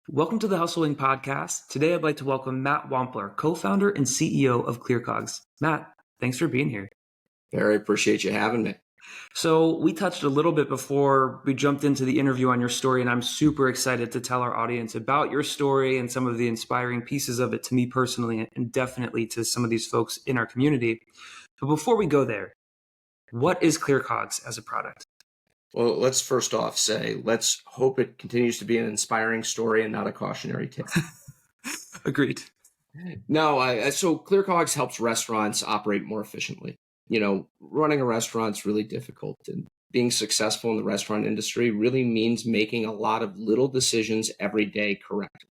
Welcome to the Hustling Podcast. Today, I'd like to welcome Matt Wampler, co-founder and CEO of ClearCOGS. Matt, thanks for being here. Very appreciate you having me. So we touched a little bit before we jumped into the interview on your story, and I'm super excited to tell our audience about your story and some of the inspiring pieces of it to me personally, and definitely to some of these folks in our community. But before we go there, what is ClearCOGS as a product? Well, let's first off say, let's hope it continues to be an inspiring story and not a cautionary tale. Agreed. No, so ClearCOGS helps restaurants operate more efficiently. Running a restaurant's really difficult, and being successful in the restaurant industry really means making a lot of little decisions every day correctly.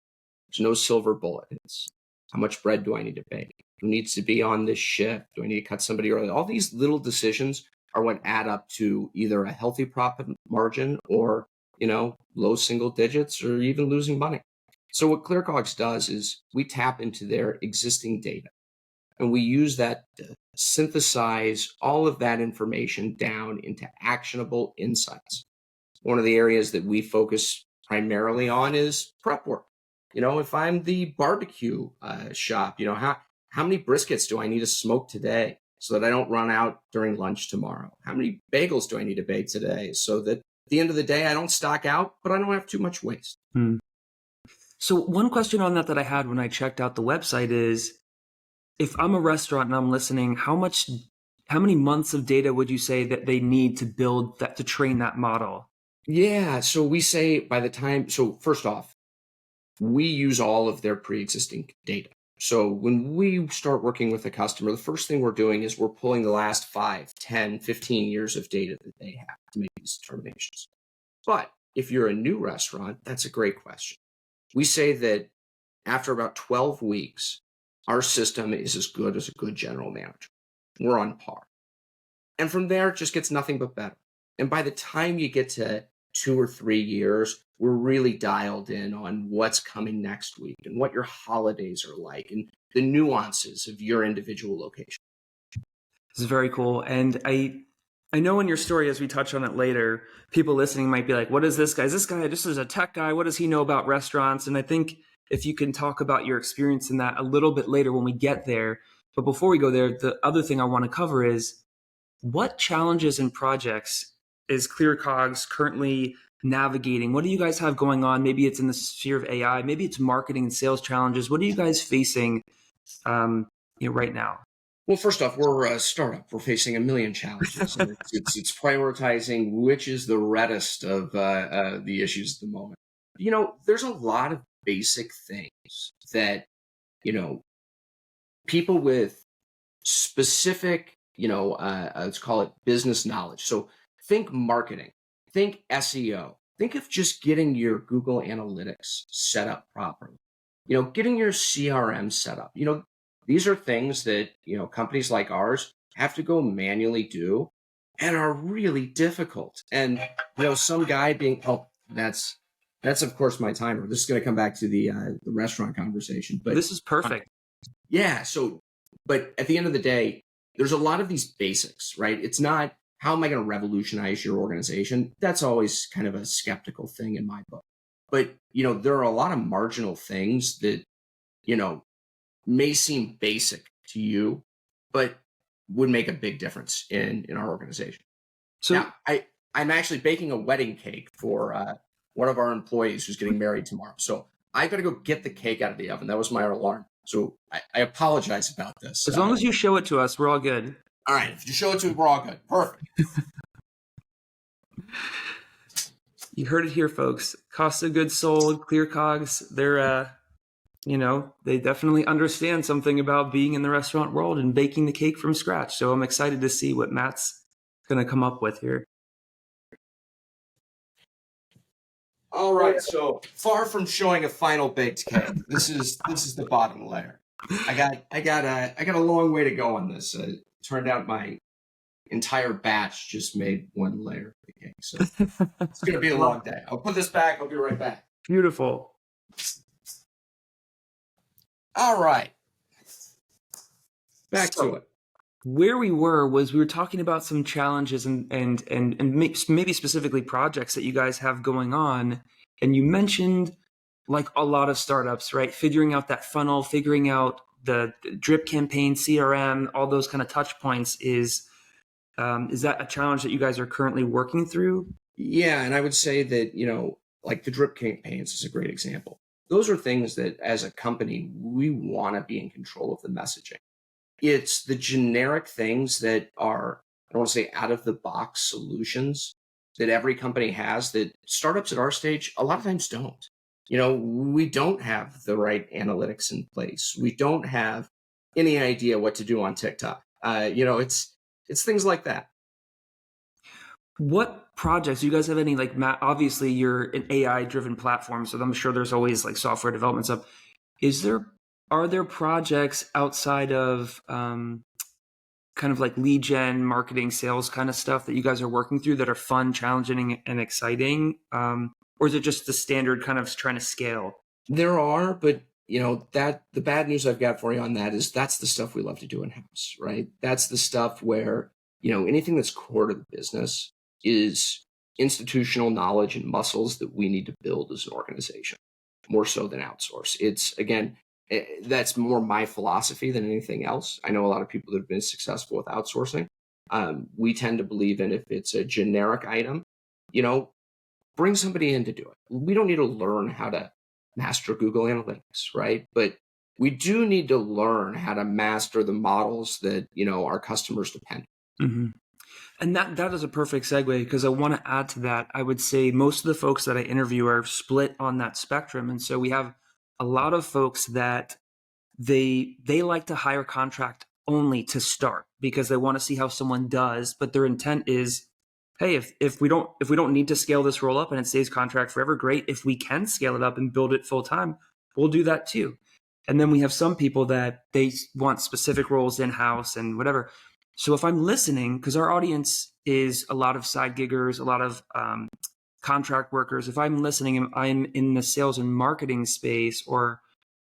There's no silver bullet. It's how much bread do I need to bake? Who needs to be on this shift? Do I need to cut somebody early? All these little decisions are what add up to either a healthy profit margin or, low single digits or even losing money. So what ClearCOGS does is we tap into their existing data and we use that to synthesize all of that information down into actionable insights. One of the areas that we focus primarily on is prep work. If I'm the barbecue shop, how many briskets do I need to smoke today so that I don't run out during lunch tomorrow? How many bagels do I need to bake today so that at the end of the day, I don't stock out, but I don't have too much waste? So one question on that I had when I checked out the website is, if I'm a restaurant and I'm listening, how many months of data would you say that they need to build that, to train that model? Yeah, so we say so first off, we use all of their pre-existing data. So when we start working with a customer, the first thing we're doing is we're pulling the last 5, 10, 15 years of data that they have to make these determinations. But if you're a new restaurant, that's a great question. We say that after about 12 weeks, our system is as good as a good general manager. We're on par. And from there, it just gets nothing but better. And by the time you get to 2 or 3 years, we're really dialed in on what's coming next week and what your holidays are like and the nuances of your individual location. This is very cool. And I know in your story, as we touch on it later, people listening might be like, what is this guy? Is this guy just as a tech guy? What does he know about restaurants? And I think if you can talk about your experience in that a little bit later when we get there. But before we go there, the other thing I want to cover is, what challenges and projects is ClearCOGS currently navigating? What do you guys have going on? Maybe it's in the sphere of AI, maybe it's marketing and sales challenges. What are you guys facing right now? Well, first off, we're a startup. We're facing a million challenges. And it's prioritizing which is the reddest of the issues at the moment. There's a lot of basic things that, people with specific, let's call it business knowledge. So think marketing, think SEO, think of just getting your Google Analytics set up properly, getting your CRM set up. These are things that, companies like ours have to go manually do and are really difficult. And, some guy that's of course my timer. This is going to come back to the restaurant conversation, but this is perfect. Yeah. But at the end of the day, there's a lot of these basics, right? It's not, how am I going to revolutionize your organization? That's always kind of a skeptical thing in my book. But, there are a lot of marginal things that, may seem basic to you, but would make a big difference in our organization. So now, I'm actually baking a wedding cake for one of our employees who's getting married tomorrow. So I got to go get the cake out of the oven. That was my alarm. So I apologize about this. As long as you show it to us, we're all good. All right. If you show it to me, we're all good. Perfect. You heard it here, folks. Cost of goods sold, ClearCOGS, they're they definitely understand something about being in the restaurant world and baking the cake from scratch. So I'm excited to see what Matt's going to come up with here. All right. So far from showing a final baked cake, this is the bottom layer. I got a long way to go on this. Turned out my entire batch just made one layer of the cake. So it's going to be a long day. I'll put this back. I'll be right back. Beautiful. All right. Back to it. Where we were talking about some challenges and maybe specifically projects that you guys have going on. And you mentioned like a lot of startups, right? Figuring out that funnel, figuring out the drip campaign, CRM, all those kind of touch points is that a challenge that you guys are currently working through? Yeah, and I would say that, like the drip campaigns is a great example. Those are things that as a company, we want to be in control of the messaging. It's the generic things that are, I don't want to say out of the box solutions that every company has that startups at our stage a lot of times don't. We don't have the right analytics in place. We don't have any idea what to do on TikTok. It's things like that. What projects do you guys have any like obviously you're an AI driven platform, so I'm sure there's always like software development stuff. Are there projects outside of kind of like lead gen, marketing, sales kind of stuff that you guys are working through that are fun, challenging, and exciting? Or is it just the standard kind of trying to scale? There are, but that the bad news I've got for you on that is that's the stuff we love to do in house, right? That's the stuff where, anything that's core to the business is institutional knowledge and muscles that we need to build as an organization, more so than outsource. It's again, that's more my philosophy than anything else. I know a lot of people that have been successful with outsourcing. We tend to believe in if it's a generic item, bring somebody in to do it. We don't need to learn how to master Google Analytics, right? But we do need to learn how to master the models that, our customers depend on. Mm-hmm. And that is a perfect segue because I want to add to that. I would say most of the folks that I interview are split on that spectrum. And so we have a lot of folks that they like to hire contract only to start because they want to see how someone does, but their intent is, hey, if we don't need to scale this roll up and it stays contract forever, great. If we can scale it up and build it full time, we'll do that too. And then we have some people that they want specific roles in house and whatever. So if I'm listening, because our audience is a lot of side giggers, a lot of contract workers, if I'm listening and I'm in the sales and marketing space, or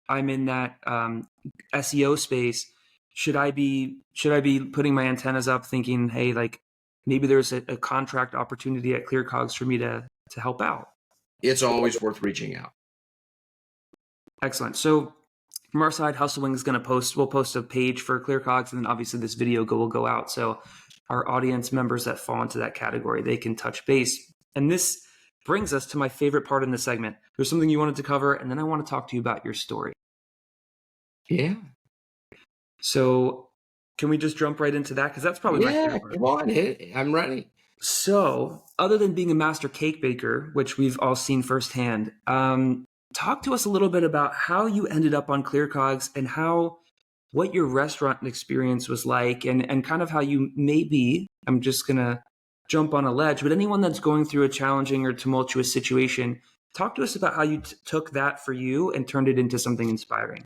I'm in that SEO space, should I be putting my antennas up thinking, hey, like maybe there's a contract opportunity at ClearCOGS for me to help out? It's always worth reaching out. Excellent. So from our side, Hustlewing is going to we'll post a page for ClearCOGS, and then obviously this video will go out. So our audience members that fall into that category, they can touch base. And this brings us to my favorite part in the segment. There's something you wanted to cover, and then I want to talk to you about your story. Yeah. So can we just jump right into that? Because that's probably my favorite part. Come on, I'm ready. So other than being a master cake baker, which we've all seen firsthand, talk to us a little bit about how you ended up on ClearCOGS and what your restaurant experience was like, and kind of how you maybe, I'm just going to jump on a ledge, but anyone that's going through a challenging or tumultuous situation, talk to us about how you took that for you and turned it into something inspiring.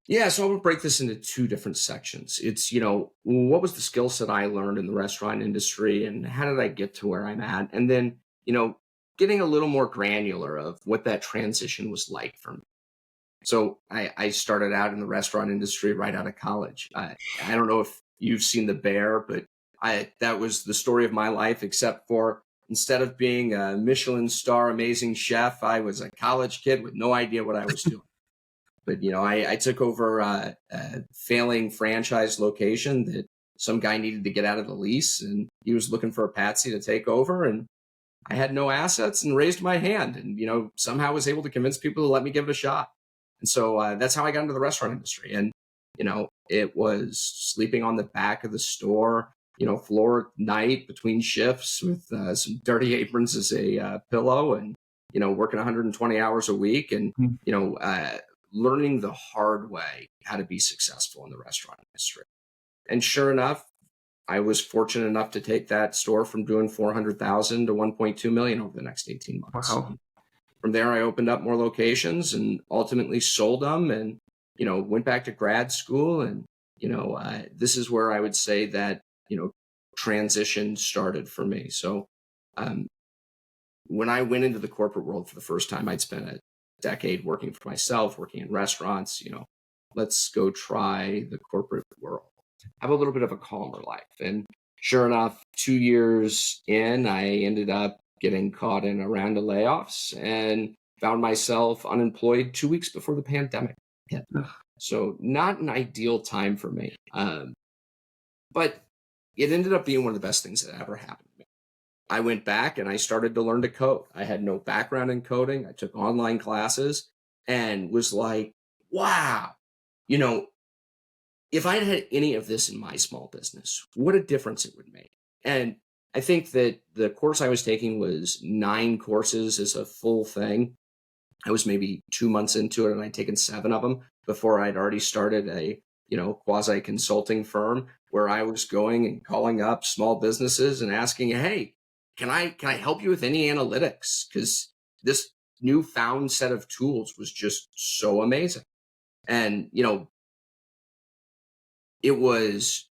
Yeah, so I would break this into two different sections. It's, what was the skill set I learned in the restaurant industry and how did I get to where I'm at? And then, getting a little more granular of what that transition was like for me. So I started out in the restaurant industry right out of college. I don't know if you've seen The Bear, but that was the story of my life, except for instead of being a Michelin star amazing chef, I was a college kid with no idea what I was doing. But, I took over a failing franchise location that some guy needed to get out of the lease, and he was looking for a patsy to take over. And I had no assets and raised my hand and, somehow was able to convince people to let me give it a shot. And so that's how I got into the restaurant industry. And, it was sleeping on the back of the store, floor at night between shifts with some dirty aprons as a pillow and, working 120 hours a week and, learning the hard way how to be successful in the restaurant industry. And sure enough, I was fortunate enough to take that store from doing 400,000 to 1.2 million over the next 18 months. Wow. From there, I opened up more locations and ultimately sold them and, went back to grad school. And, this is where I would say that, transition started for me. So when I went into the corporate world for the first time, I'd spent a decade working for myself, working in restaurants, let's go try the corporate world. Have a little bit of a calmer life. And sure enough, 2 years in, I ended up getting caught in a round of layoffs and found myself unemployed 2 weeks before the pandemic hit. Ugh. So not an ideal time for me. But it ended up being one of the best things that ever happened to me. I went back and I started to learn to code. I had no background in coding. I took online classes and was like, wow, you know, if I had any of this in my small business, what a difference it would make. And I think that the course I was taking was 9 courses as a full thing. I was maybe 2 months into it and I'd taken 7 of them before I'd already started a, quasi consulting firm where I was going and calling up small businesses and asking, hey, can I help you with any analytics? Because this newfound set of tools was just so amazing. And, it was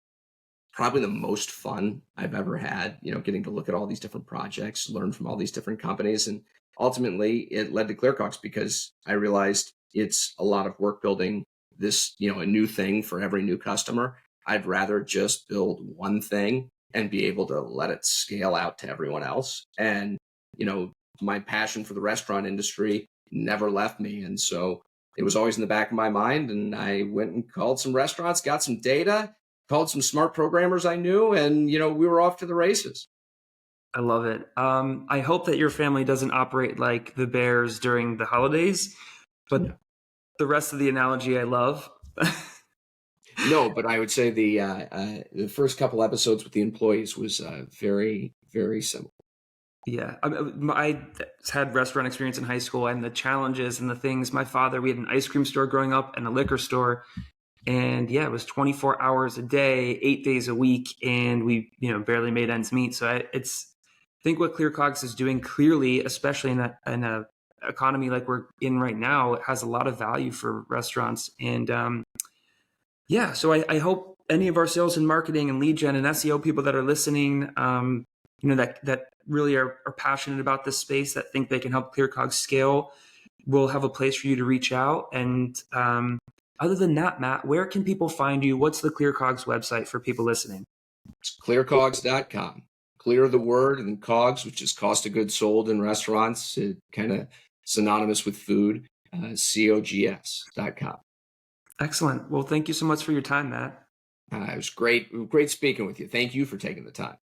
probably the most fun I've ever had, getting to look at all these different projects, learn from all these different companies. And ultimately it led to ClearCOGS because I realized it's a lot of work building this, a new thing for every new customer. I'd rather just build one thing and be able to let it scale out to everyone else. And, my passion for the restaurant industry never left me. And so it was always in the back of my mind. And I went and called some restaurants, got some data, called some smart programmers I knew, and, we were off to the races. I love it. I hope that your family doesn't operate like the Bears during the holidays, but Yeah. the rest of the analogy I love. No, but I would say the first couple episodes with the employees was very, very similar. Yeah, I had restaurant experience in high school, and the challenges and the things. My father, we had an ice cream store growing up and a liquor store, and yeah, it was 24 hours a day, 8 days a week, and we barely made ends meet. So I think what ClearCOGS is doing clearly, especially in a economy like we're in right now, it has a lot of value for restaurants. And yeah, so I hope any of our sales and marketing and lead gen and SEO people that are listening, that really are passionate about this space, that think they can help ClearCOGS scale, will have a place for you to reach out. And other than that, Matt, where can people find you? What's the ClearCOGS website for people listening? It's clearcogs.com. Clear the word, and COGS, which is cost of goods sold in restaurants, kind of synonymous with food, COGS.com. Excellent. Well, thank you so much for your time, Matt. It was great speaking with you. Thank you for taking the time.